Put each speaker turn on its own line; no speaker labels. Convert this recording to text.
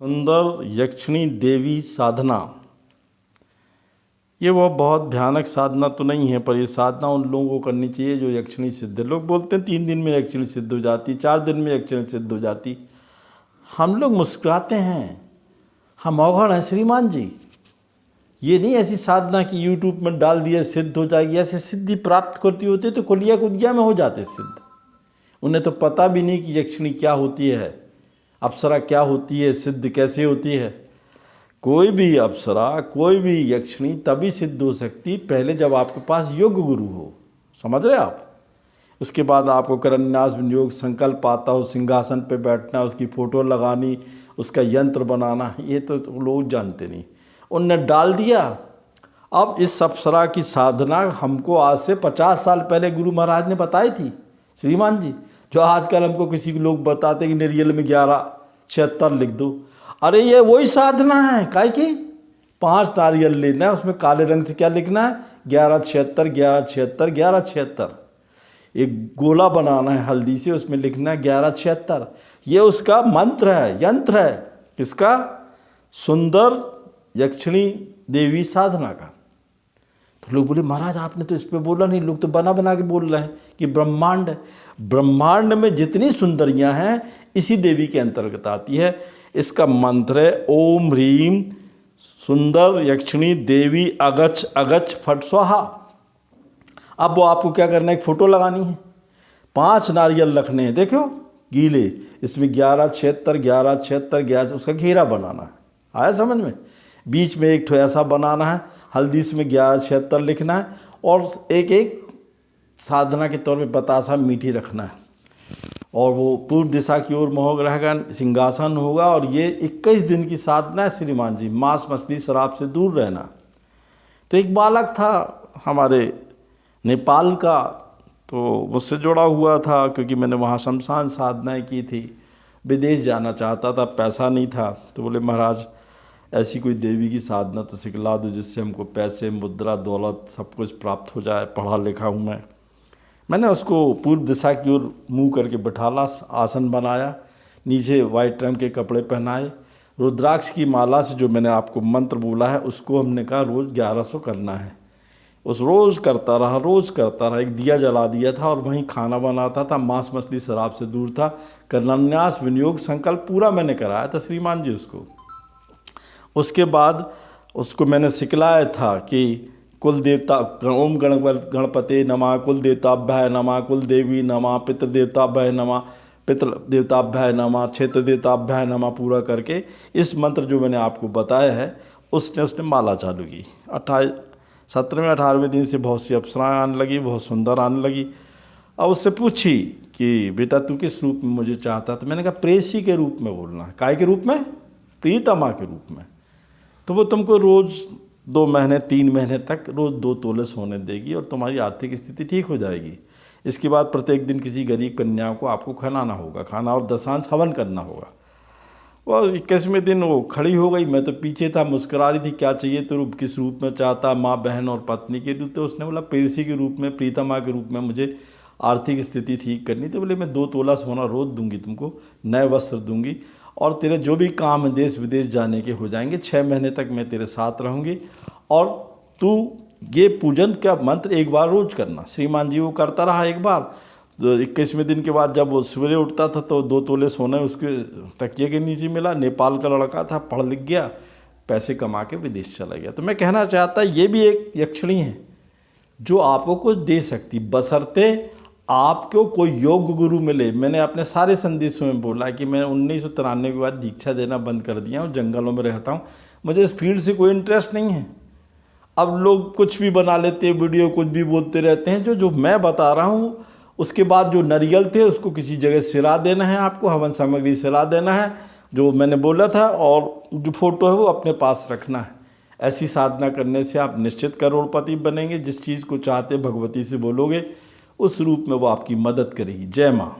सुंदर यक्षिणी देवी साधना। ये वो बहुत भयानक साधना तो नहीं है, पर ये साधना उन लोगों को करनी चाहिए जो यक्षिणी सिद्ध है। लोग बोलते हैं 3 दिन में यक्षिणी सिद्ध हो जाती, 4 दिन में यक्षिणी सिद्ध हो जाती। हम लोग मुस्कुराते हैं, हम अवघड़ हैं श्रीमान जी। ये नहीं ऐसी साधना कि यूट्यूब में डाल दिया सिद्ध हो जाएगी। ऐसे सिद्धि प्राप्त करती होती तो कुलिया कुदिया में हो जाते सिद्ध। उन्हें तो पता भी नहीं कि यक्षिणी क्या होती है, अप्सरा क्या होती है, सिद्ध कैसे होती है। कोई भी अप्सरा, कोई भी यक्षिणी तभी सिद्ध हो सकती पहले जब आपके पास योग्य गुरु हो। समझ रहे आप? उसके बाद आपको करन्यास विनियोग संकल्प आता हो, सिंहासन पे बैठना, उसकी फ़ोटो लगानी, उसका यंत्र बनाना, ये तो लोग जानते नहीं। उनने डाल दिया। अब इस अप्सरा की साधना हमको आज से 50 साल पहले गुरु महाराज ने बताई थी श्रीमान जी। जो आजकल हमको किसी को लोग बताते कि नारियल में 1176 लिख दो। अरे ये वही साधना है। काहे की 5 नारियल लेना है, उसमें काले रंग से क्या लिखना है, 1176 1176 1176। एक गोला बनाना है हल्दी से, उसमें लिखना है 1176। ये उसका मंत्र है, यंत्र है। किसका? सुंदर यक्षिणी देवी साधना का। तो लोग बोले महाराज आपने तो इस पे बोला नहीं। लोग तो बना बना के बोल रहे हैं कि ब्रह्मांड है। ब्रह्मांड में जितनी सुंदरियां हैं इसी देवी के अंतर्गत आती है। इसका मंत्र है ओम ह्रीम सुंदर यक्षिणी देवी अगच अगच फट स्वाहा। अब वो आपको क्या करना है, एक फ़ोटो लगानी है, 5 नारियल रखने हैं, देखो गीले, इसमें 1176 1176 11, उसका घेरा बनाना है। आया समझ में? बीच में एक ठो ऐसा बनाना है, हल्दी में 1176 लिखना है, और एक एक साधना के तौर पे बतासा मीठी रखना है। और वो पूर्व दिशा की ओर मोह रहेगा, सिंहासन होगा। और ये 21 दिन की साधना है श्रीमान जी। मांस मछली शराब से दूर रहना। तो एक बालक था हमारे नेपाल का, तो मुझसे जुड़ा हुआ था क्योंकि मैंने वहाँ शमशान साधनाएं की थी। विदेश जाना चाहता था, पैसा नहीं था। तो बोले महाराज ऐसी कोई देवी की साधना तो सिखला दो जिससे हमको पैसे, मुद्रा, दौलत सब कुछ प्राप्त हो जाए। पढ़ा लिखा हूँ मैं। मैंने उसको पूर्व दिशा की ओर मुँह करके बिठाला, आसन बनाया, नीचे वाइट रंग के कपड़े पहनाए, रुद्राक्ष की माला से जो मैंने आपको मंत्र बोला है उसको हमने कहा रोज़ 1100 करना है। उस रोज़ करता रहा, रोज़ करता रहा। एक दिया जला दिया था और वहीं खाना बनाता था। मांस मछली शराब से दूर था। करन्यास विनियोग संकल्प पूरा मैंने कराया था श्रीमान जी उसको। उसके बाद उसको मैंने सिखलाया था कि कुल देवता ओम गणपते नमः, कुल देवताभ्याय नमः, कुल देवी नमः, पितृदेवताभ्याय नमः, पितृ देवताभ्याय नमः, क्षेत्र देवताभ्याय नमः, पूरा करके इस मंत्र जो मैंने आपको बताया है उसने माला चालू की। 17वें 18वें दिन से बहुत सी अप्सराएं आने लगी, बहुत सुंदर आने लगी। अब उससे पूछी कि बेटा तू किस रूप में मुझे चाहता? तो मैंने कहा प्रेसी के रूप में बोलना है। काय के रूप में? प्रीतमा के रूप में। तो वो तुमको रोज़ 2 महीने 3 महीने तक रोज़ 2 तोले सोने देगी और तुम्हारी आर्थिक स्थिति ठीक हो जाएगी। इसके बाद प्रत्येक दिन किसी गरीब कन्याओं को आपको खिलाना होगा, खाना, और दशांश हवन करना होगा। और 21वें दिन वो खड़ी हो गई। मैं तो पीछे था, मुस्कुरा रही थी, क्या चाहिए तो किस रूप में चाहता, माँ, बहन और पत्नी के रूप। तो उसने बोला प्रेसी के रूप में, प्रीतमा के रूप में मुझे आर्थिक स्थिति ठीक करनी। तो बोले मैं 2 तोला सोना रोज़ दूंगी तुमको, नए वस्त्र दूंगी, और तेरे जो भी काम है देश विदेश जाने के हो जाएंगे। 6 महीने तक मैं तेरे साथ रहूँगी, और तू ये पूजन का मंत्र एक बार रोज़ करना। श्रीमान जी वो करता रहा एक बार। तो 21वें दिन के बाद जब वो सवेरे उठता था तो 2 तोले सोना उसके तकिए के नीचे मिला। नेपाल का लड़का था, पढ़ लिख गया, पैसे कमा के विदेश चला गया। तो मैं कहना चाहता ये भी एक यक्षिणी है जो आपको कुछ दे सकती, बशर्ते आपको कोई योग्य गुरु मिले। मैंने अपने सारे संदेशों में बोला कि मैं 1993 के बाद दीक्षा देना बंद कर दिया हूँ, जंगलों में रहता हूँ, मुझे इस फील्ड से कोई इंटरेस्ट नहीं है। अब लोग कुछ भी बना लेते हैं, वीडियो कुछ भी बोलते रहते हैं। जो मैं बता रहा हूँ, उसके बाद जो नारियल थे उसको किसी जगह सिला देना है, आपको हवन सामग्री सिला देना है जो मैंने बोला था, और जो फोटो है वो अपने पास रखना है। ऐसी साधना करने से आप निश्चित करोड़पति बनेंगे। जिस चीज़ को चाहते भगवती से बोलोगे उस रूप में वो आपकी मदद करेगी। जय माँ।